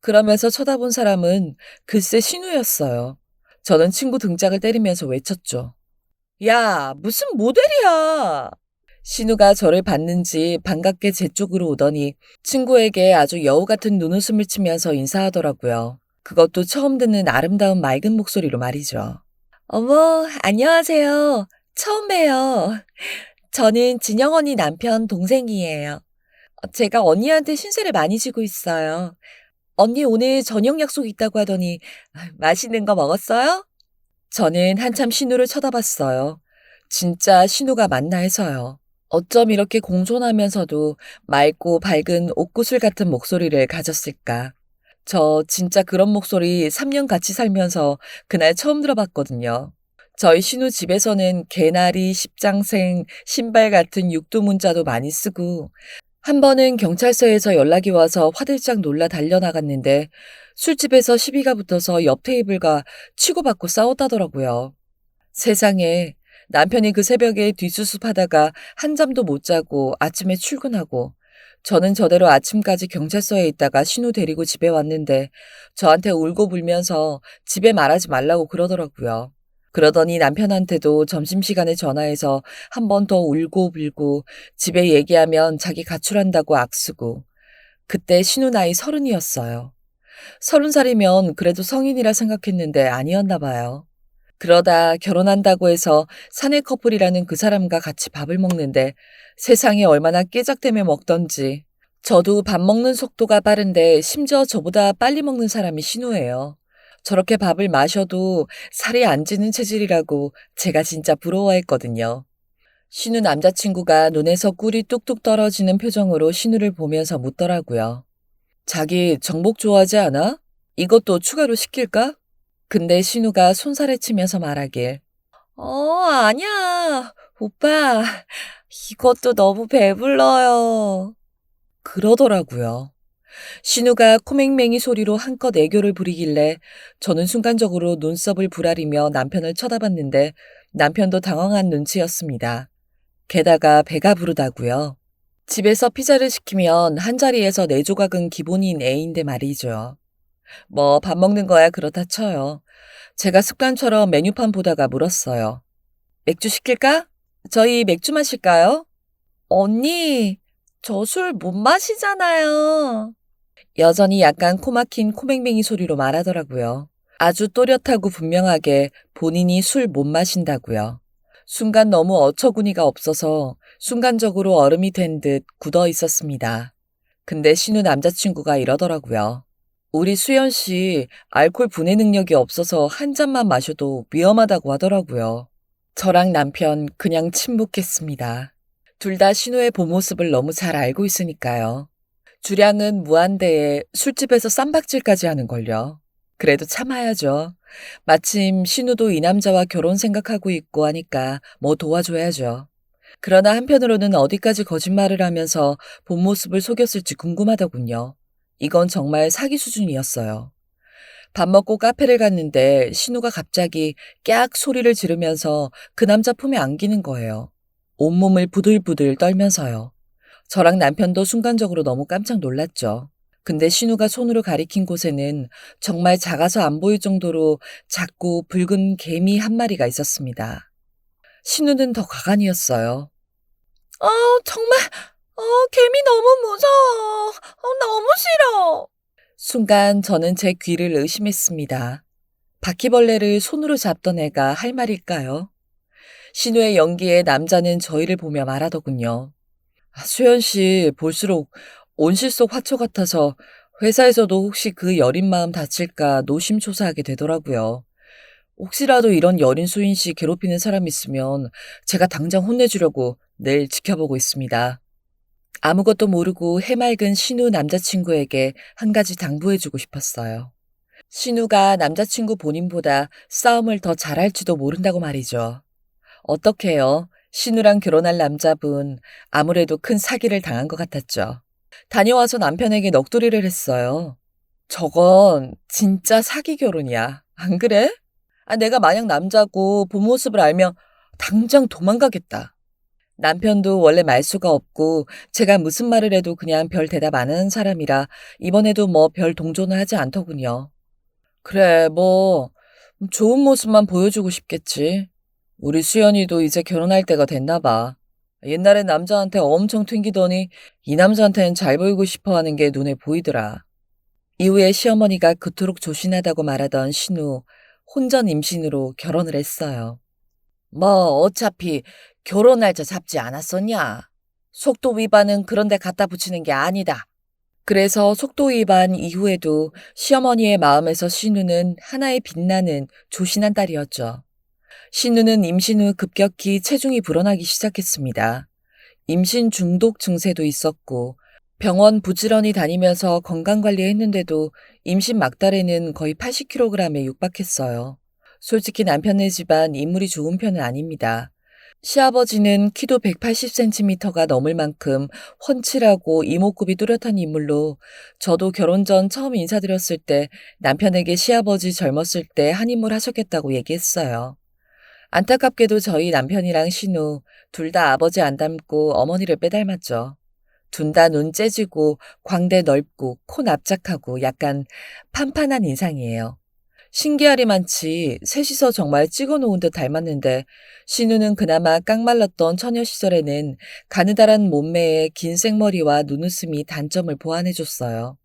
그러면서 쳐다본 사람은 글쎄 신우였어요. 저는 친구 등짝을 때리면서 외쳤죠. 야, 무슨 모델이야! 신우가 저를 봤는지 반갑게 제 쪽으로 오더니 친구에게 아주 여우 같은 눈웃음을 치면서 인사하더라고요. 그것도 처음 듣는 아름다운 맑은 목소리로 말이죠. 어머, 안녕하세요. 처음 봬요. 저는 진영 언니 남편 동생이에요. 제가 언니한테 신세를 많이 지고 있어요. 언니 오늘 저녁 약속 있다고 하더니 맛있는 거 먹었어요? 저는 한참 신우를 쳐다봤어요. 진짜 신우가 맞나 해서요. 어쩜 이렇게 공손하면서도 맑고 밝은 옥구슬 같은 목소리를 가졌을까. 저 진짜 그런 목소리 3년 같이 살면서 그날 처음 들어봤거든요. 저희 신우 집에서는 개나리, 십장생, 신발 같은 육두문자도 많이 쓰고 한 번은 경찰서에서 연락이 와서 화들짝 놀라 달려나갔는데 술집에서 시비가 붙어서 옆 테이블과 치고받고 싸웠다더라고요. 세상에 남편이 그 새벽에 뒷수습하다가 한 잠도 못 자고 아침에 출근하고 저는 저대로 아침까지 경찰서에 있다가 신우 데리고 집에 왔는데 저한테 울고 불면서 집에 말하지 말라고 그러더라고요. 그러더니 남편한테도 점심시간에 전화해서 한 번 더 울고 불고 집에 얘기하면 자기 가출한다고 악쓰고 그때 신우 나이 30이었어요. 30살이면 그래도 성인이라 생각했는데 아니었나 봐요. 그러다 결혼한다고 해서 사내 커플이라는 그 사람과 같이 밥을 먹는데 세상에 얼마나 깨작대며 먹던지. 저도 밥 먹는 속도가 빠른데 심지어 저보다 빨리 먹는 사람이 신우예요. 저렇게 밥을 마셔도 살이 안 찌는 체질이라고 제가 진짜 부러워했거든요. 신우 남자친구가 눈에서 꿀이 뚝뚝 떨어지는 표정으로 신우를 보면서 묻더라고요. 자기 정복 좋아하지 않아? 이것도 추가로 시킬까? 근데 신우가 손살에 치면서 말하길. 아니야. 오빠, 이것도 너무 배불러요. 그러더라고요. 신우가 코맹맹이 소리로 한껏 애교를 부리길래 저는 순간적으로 눈썹을 부라리며 남편을 쳐다봤는데 남편도 당황한 눈치였습니다. 게다가 배가 부르다고요. 집에서 피자를 시키면 한 자리에서 4조각은 기본인 애인데 말이죠. 뭐 밥 먹는 거야 그렇다 쳐요. 제가 습관처럼 메뉴판 보다가 물었어요. 맥주 시킬까? 저희 맥주 마실까요? 언니, 저 술 못 마시잖아요. 여전히 약간 코막힌 코맹맹이 소리로 말하더라고요. 아주 또렷하고 분명하게 본인이 술 못 마신다고요. 순간 너무 어처구니가 없어서 순간적으로 얼음이 된 듯 굳어 있었습니다. 근데 신우 남자친구가 이러더라고요. 우리 수연 씨 알코올 분해 능력이 없어서 한 잔만 마셔도 위험하다고 하더라고요. 저랑 남편 그냥 침묵했습니다. 둘 다 신우의 본 모습을 너무 잘 알고 있으니까요. 주량은 무한대에 술집에서 쌈박질까지 하는걸요. 그래도 참아야죠. 마침 신우도 이 남자와 결혼 생각하고 있고 하니까 뭐 도와줘야죠. 그러나 한편으로는 어디까지 거짓말을 하면서 본 모습을 속였을지 궁금하더군요. 이건 정말 사기 수준이었어요. 밥 먹고 카페를 갔는데 신우가 갑자기 깍 소리를 지르면서 그 남자 품에 안기는 거예요. 온몸을 부들부들 떨면서요. 저랑 남편도 순간적으로 너무 깜짝 놀랐죠. 근데 신우가 손으로 가리킨 곳에는 정말 작아서 안 보일 정도로 작고 붉은 개미 한 마리가 있었습니다. 신우는 더 가관이었어요. 정말, 개미 너무 무서워. 너무 싫어. 순간 저는 제 귀를 의심했습니다. 바퀴벌레를 손으로 잡던 애가 할 말일까요? 신우의 연기에 남자는 저희를 보며 말하더군요. 수연 씨 볼수록 온실 속 화초 같아서 회사에서도 혹시 그 여린 마음 다칠까 노심초사하게 되더라고요. 혹시라도 이런 여린 수인 씨 괴롭히는 사람 있으면 제가 당장 혼내주려고 늘 지켜보고 있습니다. 아무것도 모르고 해맑은 신우 남자친구에게 한 가지 당부해주고 싶었어요. 신우가 남자친구 본인보다 싸움을 더 잘할지도 모른다고 말이죠. 어떡해요? 신우랑 결혼할 남자분 아무래도 큰 사기를 당한 것 같았죠. 다녀와서 남편에게 넋두리를 했어요. 저건 진짜 사기 결혼이야. 안 그래? 내가 만약 남자고 본 모습을 알면 당장 도망가겠다. 남편도 원래 말수가 없고 제가 무슨 말을 해도 그냥 별 대답 안 하는 사람이라 이번에도 뭐 별 동조는 하지 않더군요. 그래, 뭐 좋은 모습만 보여주고 싶겠지. 우리 수연이도 이제 결혼할 때가 됐나 봐. 옛날엔 남자한테 엄청 튕기더니 이 남자한테는 잘 보이고 싶어 하는 게 눈에 보이더라. 이후에 시어머니가 그토록 조신하다고 말하던 신우, 혼전 임신으로 결혼을 했어요. 뭐 어차피 결혼 날짜 잡지 않았었냐? 속도 위반은 그런 데 갖다 붙이는 게 아니다. 그래서 속도 위반 이후에도 시어머니의 마음에서 신우는 하나의 빛나는 조신한 딸이었죠. 신우는 임신 후 급격히 체중이 불어나기 시작했습니다. 임신 중독 증세도 있었고 병원 부지런히 다니면서 건강관리했는데도 임신 막달에는 거의 80kg에 육박했어요. 솔직히 남편네 집안 인물이 좋은 편은 아닙니다. 시아버지는 키도 180cm가 넘을 만큼 훤칠하고 이목구비 뚜렷한 인물로 저도 결혼 전 처음 인사드렸을 때 남편에게 시아버지 젊었을 때 한 인물 하셨겠다고 얘기했어요. 안타깝게도 저희 남편이랑 신우 둘 다 아버지 안 닮고 어머니를 빼닮았죠. 둘 다 눈 째지고 광대 넓고 코 납작하고 약간 판판한 인상이에요. 신기하리만치 셋이서 정말 찍어놓은 듯 닮았는데 신우는 그나마 깡말랐던 처녀 시절에는 가느다란 몸매에 긴 생머리와 눈웃음이 단점을 보완해줬어요.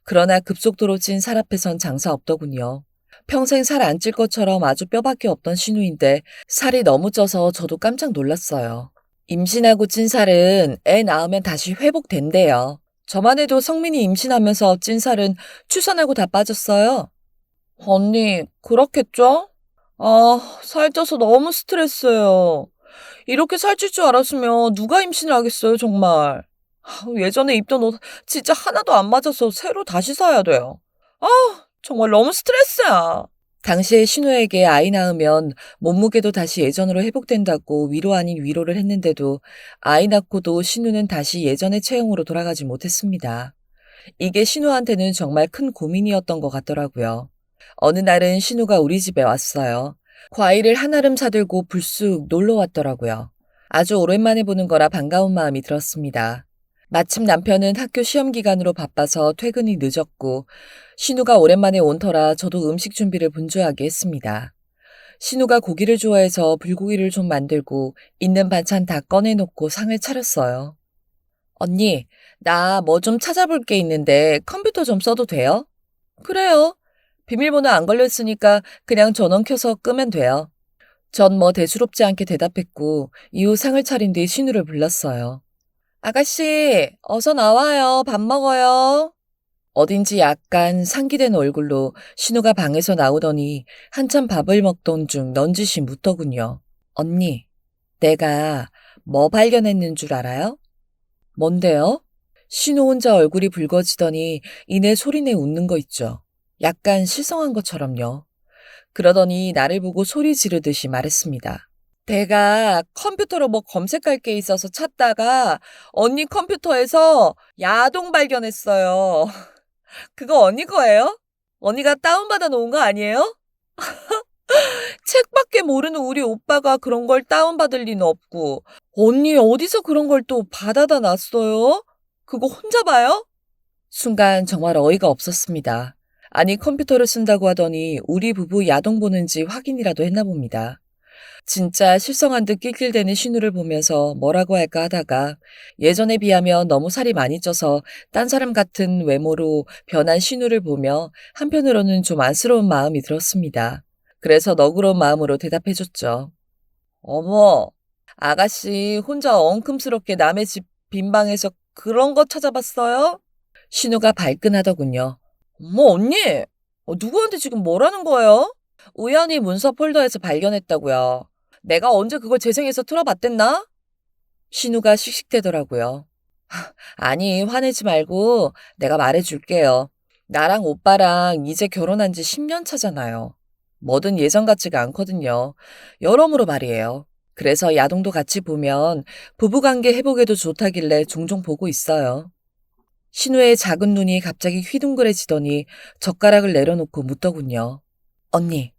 그러나 급속도로 찐 살 앞에선 장사 없더군요. 평생 살 안 찔 것처럼 아주 뼈밖에 없던 신우인데 살이 너무 쪄서 저도 깜짝 놀랐어요. 임신하고 찐 살은 애 낳으면 다시 회복된대요. 저만 해도 성민이 임신하면서 찐 살은 출산하고 다 빠졌어요. 언니, 그렇겠죠? 아, 살쪄서 너무 스트레스예요. 이렇게 살찔 줄 알았으면 누가 임신을 하겠어요, 정말. 예전에 입던 옷 진짜 하나도 안 맞아서 새로 다시 사야 돼요. 아, 정말 너무 스트레스야. 당시에 신우에게 아이 낳으면 몸무게도 다시 예전으로 회복된다고 위로 아닌 위로를 했는데도 아이 낳고도 신우는 다시 예전의 체형으로 돌아가지 못했습니다. 이게 신우한테는 정말 큰 고민이었던 것 같더라고요. 어느 날은 신우가 우리 집에 왔어요. 과일을 한아름 사들고 불쑥 놀러 왔더라고요. 아주 오랜만에 보는 거라 반가운 마음이 들었습니다. 마침 남편은 학교 시험 기간으로 바빠서 퇴근이 늦었고 신우가 오랜만에 온 터라 저도 음식 준비를 분주하게 했습니다. 신우가 고기를 좋아해서 불고기를 좀 만들고 있는 반찬 다 꺼내놓고 상을 차렸어요. 언니, 나 뭐 좀 찾아볼 게 있는데 컴퓨터 좀 써도 돼요? 그래요. 비밀번호 안 걸렸으니까 그냥 전원 켜서 끄면 돼요. 전 뭐 대수롭지 않게 대답했고 이후 상을 차린 뒤 신우를 불렀어요. 아가씨, 어서 나와요. 밥 먹어요. 어딘지 약간 상기된 얼굴로 신우가 방에서 나오더니 한참 밥을 먹던 중 넌지시 묻더군요. 언니, 내가 뭐 발견했는 줄 알아요? 뭔데요? 신우 혼자 얼굴이 붉어지더니 이내 소리내 웃는 거 있죠. 약간 실성한 것처럼요. 그러더니 나를 보고 소리 지르듯이 말했습니다. 내가 컴퓨터로 뭐 검색할 게 있어서 찾다가 언니 컴퓨터에서 야동 발견했어요. 그거 언니 거예요? 언니가 다운받아 놓은 거 아니에요? 책밖에 모르는 우리 오빠가 그런 걸 다운받을 리는 없고 언니 어디서 그런 걸 또 받아다 놨어요? 그거 혼자 봐요? 순간 정말 어이가 없었습니다. 아니 컴퓨터를 쓴다고 하더니 우리 부부 야동 보는지 확인이라도 했나 봅니다. 진짜 실성한 듯 낄낄대는 신우를 보면서 뭐라고 할까 하다가 예전에 비하면 너무 살이 많이 쪄서 딴 사람 같은 외모로 변한 신우를 보며 한편으로는 좀 안쓰러운 마음이 들었습니다. 그래서 너그러운 마음으로 대답해줬죠. 어머, 아가씨 혼자 엉큼스럽게 남의 집 빈방에서 그런 거 찾아봤어요? 신우가 발끈하더군요. 어머, 언니! 누구한테 지금 뭐라는 거예요? 우연히 문서 폴더에서 발견했다고요. 내가 언제 그걸 재생해서 틀어봤댔나? 신우가 씩씩대더라고요. 아니, 화내지 말고 내가 말해줄게요. 나랑 오빠랑 이제 결혼한 지 10년 차잖아요. 뭐든 예전 같지가 않거든요. 여러모로 말이에요. 그래서 야동도 같이 보면 부부관계 회복에도 좋다길래 종종 보고 있어요. 신우의 작은 눈이 갑자기 휘둥그레지더니 젓가락을 내려놓고 묻더군요. 언니,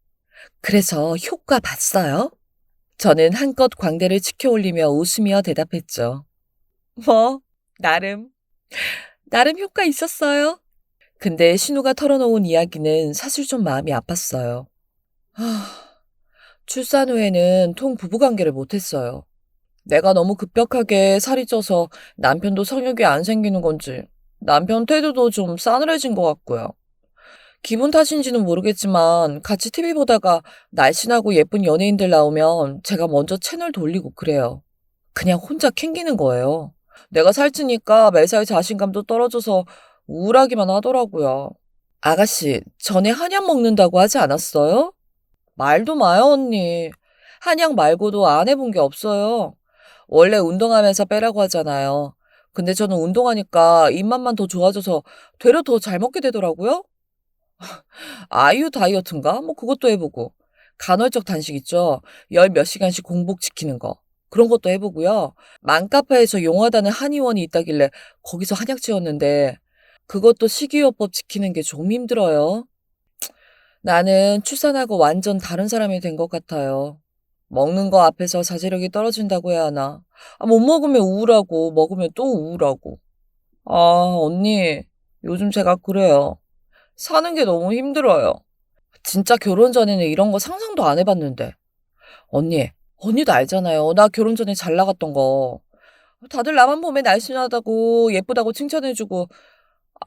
그래서 효과 봤어요? 저는 한껏 광대를 치켜 올리며 웃으며 대답했죠. 뭐, 나름. 나름 효과 있었어요. 근데 신우가 털어놓은 이야기는 사실 좀 마음이 아팠어요. 하, 출산 후에는 통 부부관계를 못했어요. 내가 너무 급격하게 살이 쪄서 남편도 성욕이 안 생기는 건지 남편 태도도 좀 싸늘해진 것 같고요. 기분 탓인지는 모르겠지만 같이 TV 보다가 날씬하고 예쁜 연예인들 나오면 제가 먼저 채널 돌리고 그래요. 그냥 혼자 캥기는 거예요. 내가 살찌니까 매사에 자신감도 떨어져서 우울하기만 하더라고요. 아가씨, 전에 한약 먹는다고 하지 않았어요? 말도 마요, 언니. 한약 말고도 안 해본 게 없어요. 원래 운동하면서 빼라고 하잖아요. 근데 저는 운동하니까 입맛만 더 좋아져서 되려 더 잘 먹게 되더라고요. 아이유 다이어트인가? 뭐 그것도 해보고. 간헐적 단식 있죠? 열 몇 시간씩 공복 지키는 거. 그런 것도 해보고요. 맘카페에서 용하다는 한의원이 있다길래 거기서 한약 지었는데 그것도 식이요법 지키는 게 좀 힘들어요. 나는 출산하고 완전 다른 사람이 된 것 같아요. 먹는 거 앞에서 자제력이 떨어진다고 해야 하나. 못 먹으면 우울하고 먹으면 또 우울하고. 아, 언니, 요즘 제가 그래요. 사는 게 너무 힘들어요. 진짜 결혼 전에는 이런 거 상상도 안 해봤는데. 언니, 언니도 알잖아요. 나 결혼 전에 잘 나갔던 거. 다들 나만 보면 날씬하다고 예쁘다고 칭찬해주고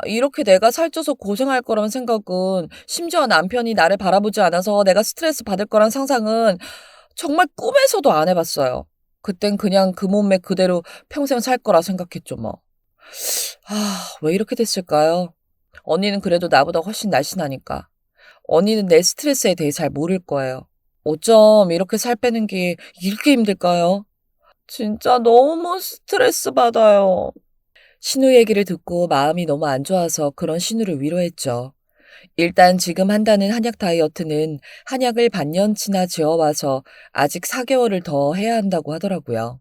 이렇게 내가 살쪄서 고생할 거란 생각은 심지어 남편이 나를 바라보지 않아서 내가 스트레스 받을 거란 상상은 정말 꿈에서도 안 해봤어요. 그땐 그냥 그 몸매 그대로 평생 살 거라 생각했죠, 뭐. 왜 이렇게 됐을까요? 언니는 그래도 나보다 훨씬 날씬하니까. 언니는 내 스트레스에 대해 잘 모를 거예요. 어쩜 이렇게 살 빼는 게 이렇게 힘들까요? 진짜 너무 스트레스 받아요. 신우 얘기를 듣고 마음이 너무 안 좋아서 그런 신우를 위로했죠. 일단 지금 한다는 한약 다이어트는 한약을 반년치나 지어와서 아직 4개월을 더 해야 한다고 하더라고요.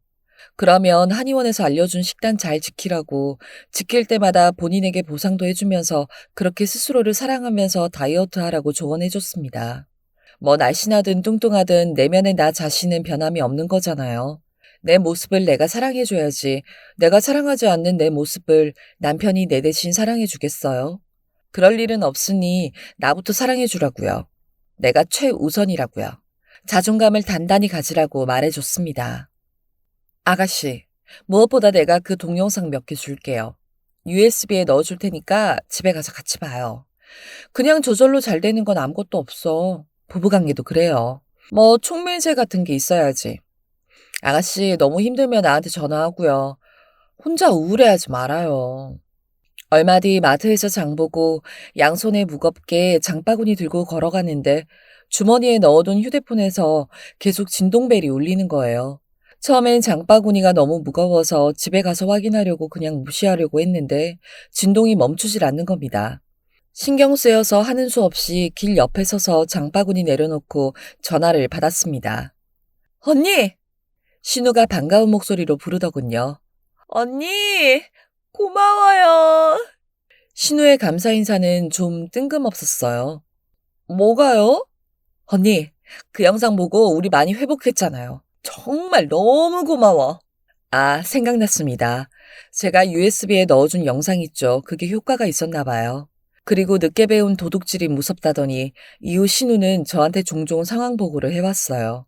그러면 한의원에서 알려준 식단 잘 지키라고 지킬 때마다 본인에게 보상도 해주면서 그렇게 스스로를 사랑하면서 다이어트 하라고 조언해줬습니다. 뭐 날씬하든 뚱뚱하든 내면의 나 자신은 변함이 없는 거잖아요. 내 모습을 내가 사랑해줘야지. 내가 사랑하지 않는 내 모습을 남편이 내 대신 사랑해주겠어요? 그럴 일은 없으니 나부터 사랑해주라고요. 내가 최우선이라고요. 자존감을 단단히 가지라고 말해줬습니다. 아가씨, 무엇보다 내가 그 동영상 몇 개 줄게요. USB에 넣어줄 테니까 집에 가서 같이 봐요. 그냥 저절로 잘 되는 건 아무것도 없어. 부부관계도 그래요. 뭐 촉매제 같은 게 있어야지. 아가씨 너무 힘들면 나한테 전화하고요. 혼자 우울해하지 말아요. 얼마 뒤 마트에서 장 보고 양손에 무겁게 장바구니 들고 걸어가는데 주머니에 넣어둔 휴대폰에서 계속 진동벨이 울리는 거예요. 처음엔 장바구니가 너무 무거워서 집에 가서 확인하려고 그냥 무시하려고 했는데 진동이 멈추질 않는 겁니다. 신경 쓰여서 하는 수 없이 길 옆에 서서 장바구니 내려놓고 전화를 받았습니다. 언니! 신우가 반가운 목소리로 부르더군요. 언니! 고마워요. 신우의 감사 인사는 좀 뜬금없었어요. 뭐가요? 언니, 그 영상 보고 우리 많이 회복했잖아요. 정말 너무 고마워. 아, 생각났습니다. 제가 USB에 넣어준 영상 있죠. 그게 효과가 있었나 봐요. 그리고 늦게 배운 도둑질이 무섭다더니 이후 신우는 저한테 종종 상황 보고를 해왔어요.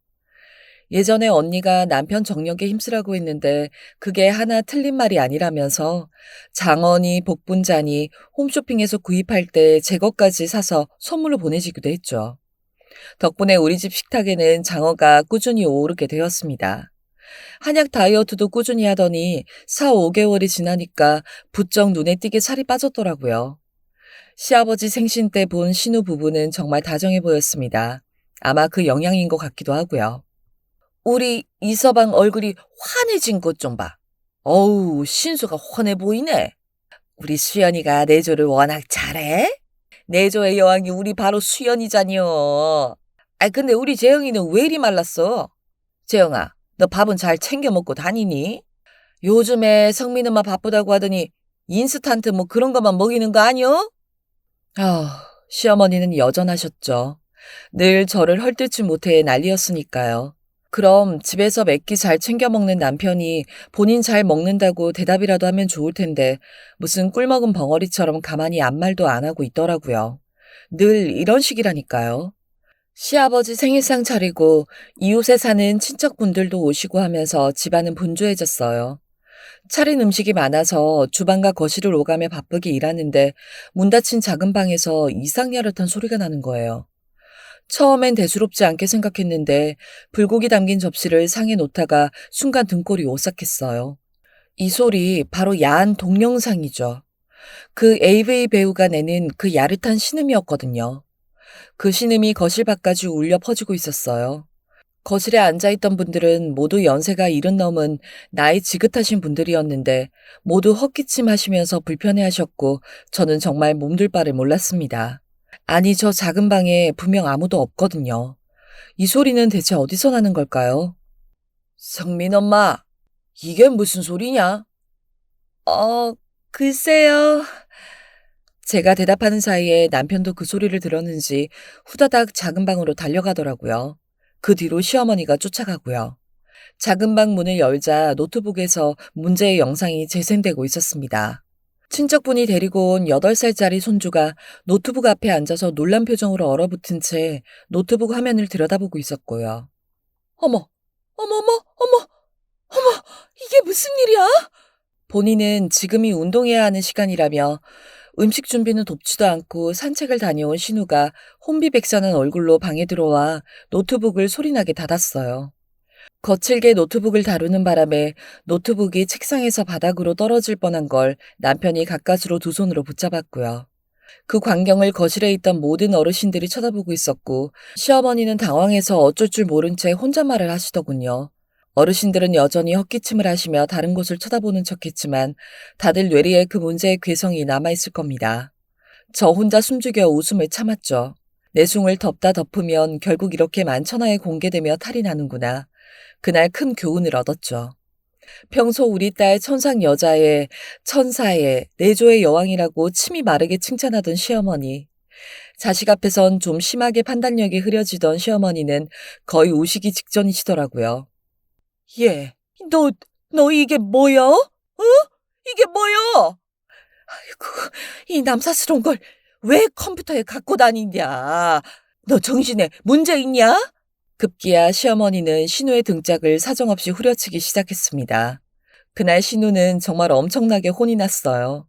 예전에 언니가 남편 정력에 힘쓰라고 했는데 그게 하나 틀린 말이 아니라면서 장어니, 복분자니 홈쇼핑에서 구입할 때 제 것까지 사서 선물로 보내주기도 했죠. 덕분에 우리 집 식탁에는 장어가 꾸준히 오르게 되었습니다. 한약 다이어트도 꾸준히 하더니 4, 5개월이 지나니까 부쩍 눈에 띄게 살이 빠졌더라고요. 시아버지 생신 때 본 신우 부부는 정말 다정해 보였습니다. 아마 그 영향인 것 같기도 하고요. 우리 이서방 얼굴이 환해진 것 좀 봐. 어우, 신수가 훤해 보이네. 우리 수연이가 내조를 워낙 잘해? 내조의 여왕이 우리 바로 수연이잖여. 근데 우리 재영이는 왜 이리 말랐어? 재영아, 너 밥은 잘 챙겨 먹고 다니니? 요즘에 성민 엄마 바쁘다고 하더니 인스턴트 뭐 그런 것만 먹이는 거 아니여? 시어머니는 여전하셨죠. 늘 저를 헐뜯지 못해 난리였으니까요. 그럼 집에서 몇 끼 잘 챙겨 먹는 남편이 본인 잘 먹는다고 대답이라도 하면 좋을 텐데 무슨 꿀먹은 벙어리처럼 가만히 아무 말도 안 하고 있더라고요. 늘 이런 식이라니까요. 시아버지 생일상 차리고 이웃에 사는 친척분들도 오시고 하면서 집안은 분주해졌어요. 차린 음식이 많아서 주방과 거실을 오가며 바쁘게 일하는데 문 닫힌 작은 방에서 이상야릇한 소리가 나는 거예요. 처음엔 대수롭지 않게 생각했는데 불고기 담긴 접시를 상에 놓다가 순간 등골이 오싹했어요. 이 소리 바로 야한 동영상이죠. 그 AV 배우가 내는 그 야릇한 신음이었거든요. 그 신음이 거실 밖까지 울려 퍼지고 있었어요. 거실에 앉아있던 분들은 모두 연세가 70 넘은 나이 지긋하신 분들이었는데 모두 헛기침 하시면서 불편해하셨고 저는 정말 몸둘 바를 몰랐습니다. 아니, 저 작은 방에 분명 아무도 없거든요. 이 소리는 대체 어디서 나는 걸까요? 성민 엄마, 이게 무슨 소리냐? 글쎄요. 제가 대답하는 사이에 남편도 그 소리를 들었는지 후다닥 작은 방으로 달려가더라고요. 그 뒤로 시어머니가 쫓아가고요. 작은 방 문을 열자 노트북에서 문제의 영상이 재생되고 있었습니다. 친척분이 데리고 온 8살짜리 손주가 노트북 앞에 앉아서 놀란 표정으로 얼어붙은 채 노트북 화면을 들여다보고 있었고요. 어머, 어머머, 어머, 어머, 이게 무슨 일이야? 본인은 지금이 운동해야 하는 시간이라며 음식 준비는 돕지도 않고 산책을 다녀온 신우가 혼비백산한 얼굴로 방에 들어와 노트북을 소리나게 닫았어요. 거칠게 노트북을 다루는 바람에 노트북이 책상에서 바닥으로 떨어질 뻔한 걸 남편이 가까스로 두 손으로 붙잡았고요. 그 광경을 거실에 있던 모든 어르신들이 쳐다보고 있었고 시어머니는 당황해서 어쩔 줄 모른 채 혼잣말을 하시더군요. 어르신들은 여전히 헛기침을 하시며 다른 곳을 쳐다보는 척했지만 다들 뇌리에 그 문제의 괴성이 남아있을 겁니다. 저 혼자 숨죽여 웃음을 참았죠. 내숭을 덮다 덮으면 결국 이렇게 만천하에 공개되며 탈이 나는구나. 그날 큰 교훈을 얻었죠. 평소 우리 딸 천상 여자의 천사의 내조의 여왕이라고 침이 마르게 칭찬하던 시어머니. 자식 앞에선 좀 심하게 판단력이 흐려지던 시어머니는 거의 우시기 직전이시더라고요. 얘, 너 이게 뭐야? 이게 뭐야? 아이고, 이 남사스러운 걸 왜 컴퓨터에 갖고 다니냐? 너 정신에 문제 있냐? 급기야 시어머니는 신우의 등짝을 사정없이 후려치기 시작했습니다. 그날 신우는 정말 엄청나게 혼이 났어요.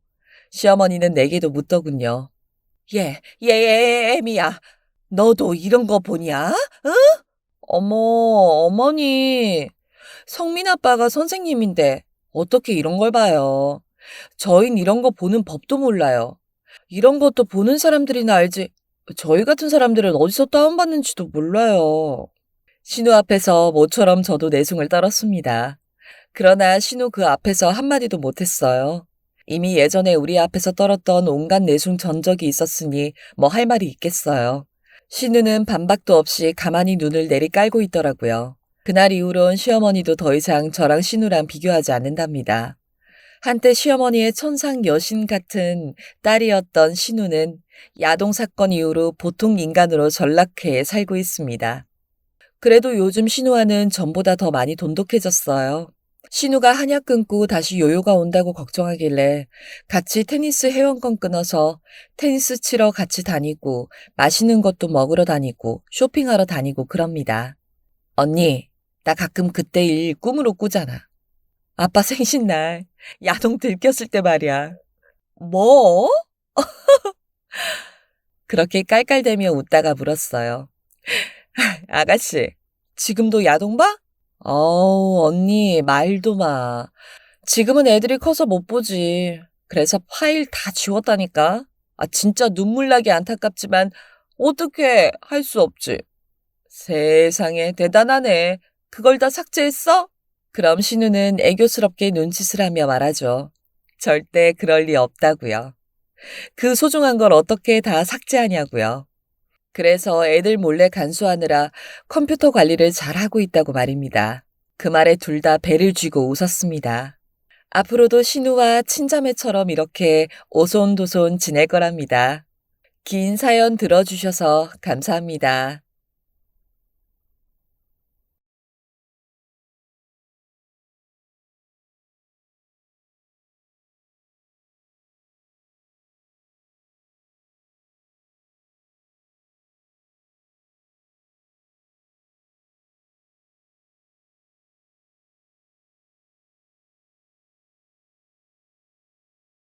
시어머니는 내게도 묻더군요. 애미야. 너도 이런 거 보냐? 응? 어머, 어머니. 성민 아빠가 선생님인데 어떻게 이런 걸 봐요. 저흰 이런 거 보는 법도 몰라요. 이런 것도 보는 사람들이나 알지. 저희 같은 사람들은 어디서 다운받는지도 몰라요. 신우 앞에서 모처럼 저도 내숭을 떨었습니다. 그러나 신우 그 앞에서 한마디도 못했어요. 이미 예전에 우리 앞에서 떨었던 온갖 내숭 전적이 있었으니 뭐 할 말이 있겠어요. 신우는 반박도 없이 가만히 눈을 내리깔고 있더라고요. 그날 이후론 시어머니도 더 이상 저랑 신우랑 비교하지 않는답니다. 한때 시어머니의 천상 여신 같은 딸이었던 신우는 야동 사건 이후로 보통 인간으로 전락해 살고 있습니다. 그래도 요즘 신우와는 전보다 더 많이 돈독해졌어요. 신우가 한약 끊고 다시 요요가 온다고 걱정하길래 같이 테니스 회원권 끊어서 테니스 치러 같이 다니고 맛있는 것도 먹으러 다니고 쇼핑하러 다니고 그럽니다. 언니, 나 가끔 그때 일 꿈으로 꾸잖아. 아빠 생신날 야동 들켰을 때 말이야. 뭐? 그렇게 깔깔대며 웃다가 물었어요. 아가씨, 지금도 야동 봐? 어우, 언니, 말도 마. 지금은 애들이 커서 못 보지. 그래서 파일 다 지웠다니까. 진짜 눈물 나게 안타깝지만 어떻게 할 수 없지. 세상에 대단하네. 그걸 다 삭제했어? 그럼 신우는 애교스럽게 눈짓을 하며 말하죠. 절대 그럴 리 없다고요. 그 소중한 걸 어떻게 다 삭제하냐고요. 그래서 애들 몰래 간수하느라 컴퓨터 관리를 잘하고 있다고 말입니다. 그 말에 둘 다 배를 쥐고 웃었습니다. 앞으로도 신우와 친자매처럼 이렇게 오손도손 지낼 거랍니다. 긴 사연 들어주셔서 감사합니다.